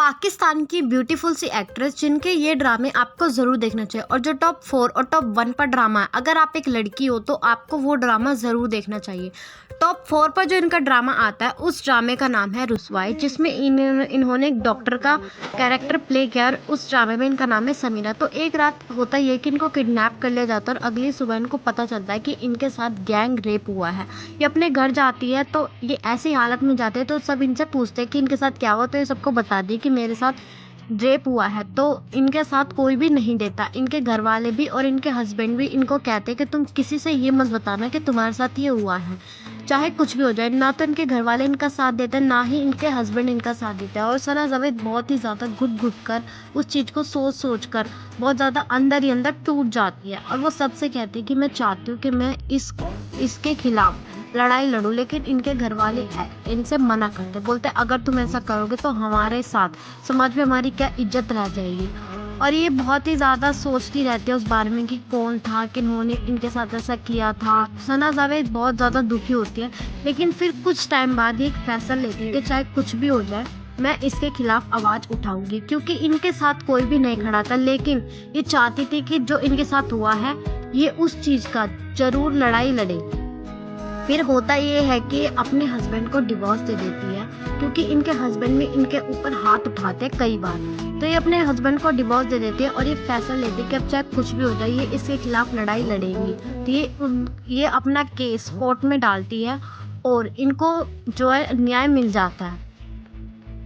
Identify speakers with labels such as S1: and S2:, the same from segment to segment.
S1: पाकिस्तान की ब्यूटीफुल सी एक्ट्रेस जिनके ये ड्रामे आपको ज़रूर देखना चाहिए। और जो टॉप 4 और टॉप 1 पर ड्रामा है, अगर आप एक लड़की हो तो आपको वो ड्रामा ज़रूर देखना चाहिए। टॉप 4 पर जो इनका ड्रामा आता है उस ड्रामे का नाम है रुसवाई, जिसमें इन्होंने एक डॉक्टर का कैरेक्टर प्ले किया और उस ड्रामे में इनका नाम है समीरा। तो एक रात होता ही है कि इनको किडनैप कर लिया जाता है और अगली सुबह इनको पता चलता है कि इनके साथ गैंग रेप हुआ है। ये अपने घर जाती है तो ये ऐसी हालत में जाते हैं तो सब इनसे पूछते हैं कि इनके साथ क्या हुआ, तो ये सबको बता दी कि मेरे साथ रेप हुआ है। तो इनके साथ कोई भी नहीं देता, इनके घर वाले भी और इनके हस्बैंड भी इनको कहते हैं कि तुम किसी से ये मत बताना कि तुम्हारे साथ ये हुआ है, चाहे कुछ भी हो जाए। ना तो इनके घर वाले इनका साथ देते हैं, ना ही इनके हस्बैंड इनका साथ देता है। और सना जावेद बहुत ही ज़्यादा घुट घुट कर उस चीज़ को सोच सोच कर बहुत ज़्यादा अंदर ही अंदर टूट जाती है और वो सबसे कहती है कि मैं चाहती हूँ कि मैं इसके खिलाफ लड़ाई लड़ूं, लेकिन इनके घर वाले इनसे मना करते, बोलते अगर तुम ऐसा करोगे तो हमारे साथ समाज में हमारी क्या इज्जत रह जाएगी। और ये बहुत ही ज़्यादा सोचती रहती है उस बारे में कि कौन था, किन्होंने इनके साथ ऐसा किया था। सना जावेद बहुत ज़्यादा दुखी होती है, लेकिन फिर कुछ टाइम बाद ये एक फैसला लेती है कि चाहे कुछ भी हो जाए मैं इसके खिलाफ आवाज़ उठाऊंगी, क्योंकि इनके साथ कोई भी नहीं खड़ा था। लेकिन ये चाहती थी कि जो इनके साथ हुआ है ये उस चीज़ का ज़रूर लड़ाई लड़े। फिर होता ये है कि अपने हस्बैंड को डिवोर्स दे देती है, क्योंकि इनके हस्बैंड में इनके ऊपर हाथ उठाते हैं कई बार। तो ये अपने हस्बैंड को डिवोर्स दे देती है और ये फैसला लेती है कि अब चाहे कुछ भी हो जाए ये इसके खिलाफ लड़ाई लड़ेंगी। तो ये अपना केस कोर्ट में डालती है और इनको जो है न्याय मिल जाता है।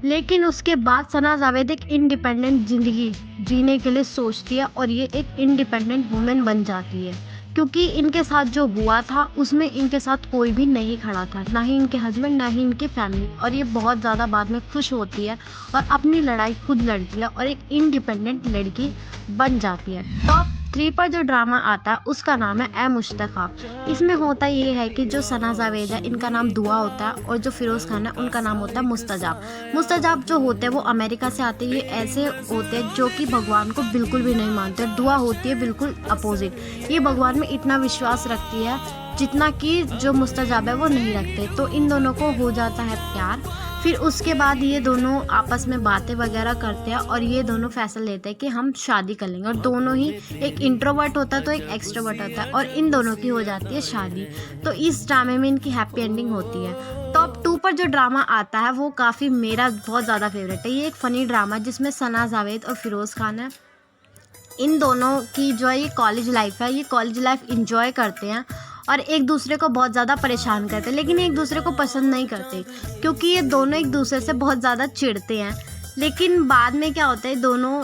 S1: लेकिन उसके बाद सना जावेद एक इंडिपेंडेंट ज़िंदगी जीने के लिए सोचती है और ये एक इंडिपेंडेंट वुमेन बन जाती है, क्योंकि इनके साथ जो हुआ था उसमें इनके साथ कोई भी नहीं खड़ा था, ना ही इनके हस्बैंड ना ही इनकी फैमिली। और ये बहुत ज़्यादा बाद में खुश होती है और अपनी लड़ाई खुद लड़ती है और एक इंडिपेंडेंट लड़की बन जाती है। टॉप 3 पर जो ड्रामा आता है उसका नाम है ए मुश्तफ़ा। इसमें होता ये है कि जो सना जावेद है इनका नाम दुआ होता है और जो फिरोज़ खान है उनका नाम होता है मुस्तजाब। मुस्तजाब जो होते हैं वो अमेरिका से आते हैं। ये ऐसे होते हैं जो कि भगवान को बिल्कुल भी नहीं मानते। दुआ होती है बिल्कुल अपोजिट, ये भगवान में इतना विश्वास रखती है जितना कि जो मुस्तजाब है वो नहीं रखते। तो इन दोनों को हो जाता है प्यार। फिर उसके बाद ये दोनों आपस में बातें वगैरह करते हैं और ये दोनों फैसला लेते हैं कि हम शादी कर लेंगे। और दोनों ही, एक इंट्रोवर्ट होता है तो एक एक्सट्रोवर्ट होता है, और इन दोनों की हो जाती है शादी। तो इस ड्रामे में इनकी हैप्पी एंडिंग होती है। टॉप 2 पर जो ड्रामा आता है वो काफ़ी मेरा बहुत ज़्यादा फेवरेट है। ये एक फ़नी ड्रामा जिसमें सना जावेद और फिरोज़ खान है। इन दोनों की जो है ये कॉलेज लाइफ है, ये कॉलेज लाइफ इंजॉय करते हैं और एक दूसरे को बहुत ज़्यादा परेशान करते हैं, लेकिन एक दूसरे को पसंद नहीं करते, क्योंकि ये दोनों एक दूसरे से बहुत ज़्यादा चिढ़ते हैं। लेकिन बाद में क्या होता है, दोनों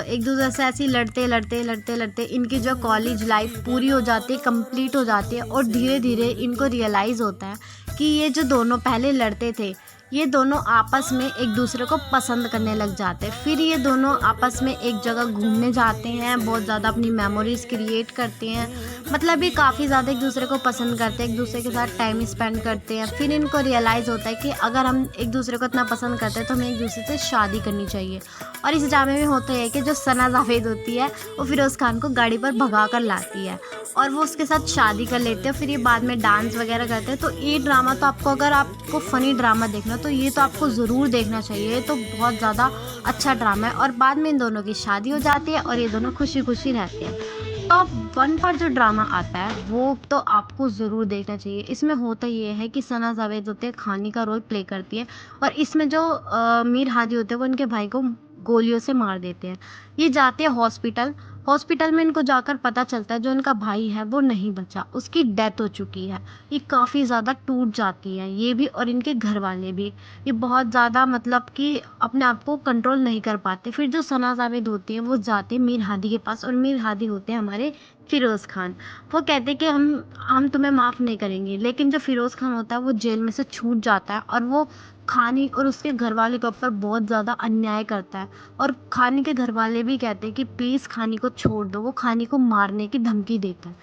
S1: एक दूसरे से ऐसे ही लड़ते इनकी जो कॉलेज लाइफ पूरी हो जाती है, कंप्लीट हो जाती है और धीरे धीरे इनको रियलाइज़ होता है कि ये जो दोनों पहले लड़ते थे ये दोनों आपस में एक दूसरे को पसंद करने लग जाते हैं। फिर ये दोनों आपस में एक जगह घूमने जाते हैं, बहुत ज़्यादा अपनी मेमोरीज़ क्रिएट करते हैं। मतलब ये काफ़ी ज़्यादा एक दूसरे को पसंद करते हैं, एक दूसरे के साथ टाइम स्पेंड करते हैं। फिर इनको रियलाइज़ होता है कि अगर हम एक दूसरे को इतना पसंद करते हैं तो हमें एक दूसरे से शादी करनी चाहिए। और इस ड्रामे में होता है कि जो सना जावेद होती है वो फिरोज़ खान को गाड़ी पर भगा कर लाती है और वो उसके साथ शादी कर लेते हैं। फिर ये बाद में डांस वगैरह करते हैं। तो ये ड्रामा तो आपको, अगर आपको फ़नी ड्रामा देखना तो ये तो आपको ज़रूर देखना चाहिए। ये तो बहुत ज़्यादा अच्छा ड्रामा है। और बाद में इन दोनों की शादी हो जाती है और ये दोनों खुशी खुशी रहते हैं। टॉप 1 पर जो ड्रामा आता है वो तो आपको ज़रूर देखना चाहिए। इसमें होता ये है कि सना जावेद होते हैं, खानी का रोल प्ले करती है और इसमें जो मीर हादी होते हैं वो इनके भाई को गोलियों से मार देते हैं। ये जाते हैं हॉस्पिटल में इनको जाकर पता चलता है जो इनका भाई है वो नहीं बचा, उसकी डेथ हो चुकी है। ये काफ़ी ज़्यादा टूट जाती है, ये भी और इनके घर वाले भी। ये बहुत ज़्यादा मतलब कि अपने आप को कंट्रोल नहीं कर पाते। फिर जो सना जावेद होती है वो जाते हैं मीर हादी के पास और मीर हादी होते हैं हमारे फिरोज़ खान। वो कहते हैं कि हम तुम्हें माफ़ नहीं करेंगे। लेकिन जो फिरोज़ खान होता है वो जेल में से छूट जाता है और वो खानी और उसके घर वाले के ऊपर बहुत ज़्यादा अन्याय करता है। और खानी के घर वाले भी कहते हैं कि प्लीज़ खानी को छोड़ दो, वो खानी को मारने की धमकी देता है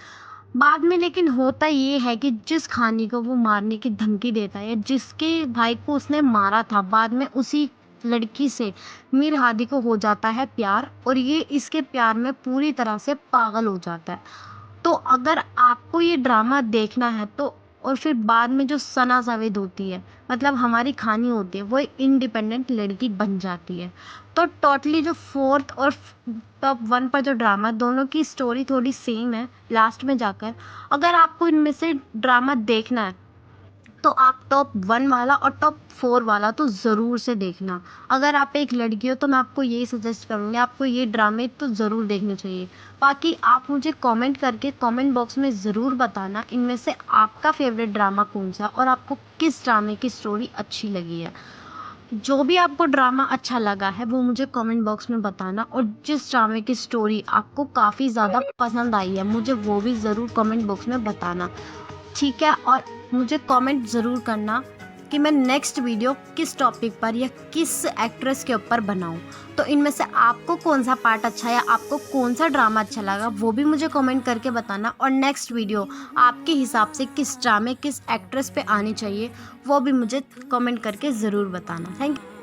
S1: बाद में। लेकिन होता ये है कि जिस खानी को वो मारने की धमकी देता है, जिसके भाई को उसने मारा था, बाद में उसी लड़की से मीर हादी को हो जाता है प्यार और ये इसके प्यार में पूरी तरह से पागल हो जाता है। तो अगर आपको ये ड्रामा देखना है तो और फिर बाद में जो सना जावेद होती है, मतलब हमारी खानी होती है, वो एक इंडिपेंडेंट लड़की बन जाती है। तो टोटली जो फोर्थ और टॉप वन पर जो ड्रामा, दोनों की स्टोरी थोड़ी सेम है लास्ट में जाकर। अगर आपको इनमें से ड्रामा देखना है तो आप टॉप वन वाला और टॉप फोर वाला तो ज़रूर से देखना। अगर आप एक लड़की हो तो मैं आपको यही सजेस्ट करूँगी, आपको ये ड्रामे तो ज़रूर देखने चाहिए। बाकी आप मुझे कमेंट करके कमेंट बॉक्स में ज़रूर बताना इनमें से आपका फेवरेट ड्रामा कौन सा और आपको किस ड्रामे की स्टोरी अच्छी लगी है। जो भी आपको ड्रामा अच्छा लगा है वो मुझे कमेंट बॉक्स में बताना, और जिस ड्रामे की स्टोरी आपको काफ़ी ज़्यादा पसंद आई है मुझे वो भी ज़रूर कमेंट बॉक्स में बताना। ठीक है, और मुझे कमेंट ज़रूर करना कि मैं नेक्स्ट वीडियो किस टॉपिक पर या किस एक्ट्रेस के ऊपर बनाऊं। तो इनमें से आपको कौन सा पार्ट अच्छा या आपको कौन सा ड्रामा अच्छा लगा वो भी मुझे कमेंट करके बताना, और नेक्स्ट वीडियो आपके हिसाब से किस ड्रामे किस एक्ट्रेस पे आनी चाहिए वो भी मुझे कमेंट करके ज़रूर बताना। Thank you.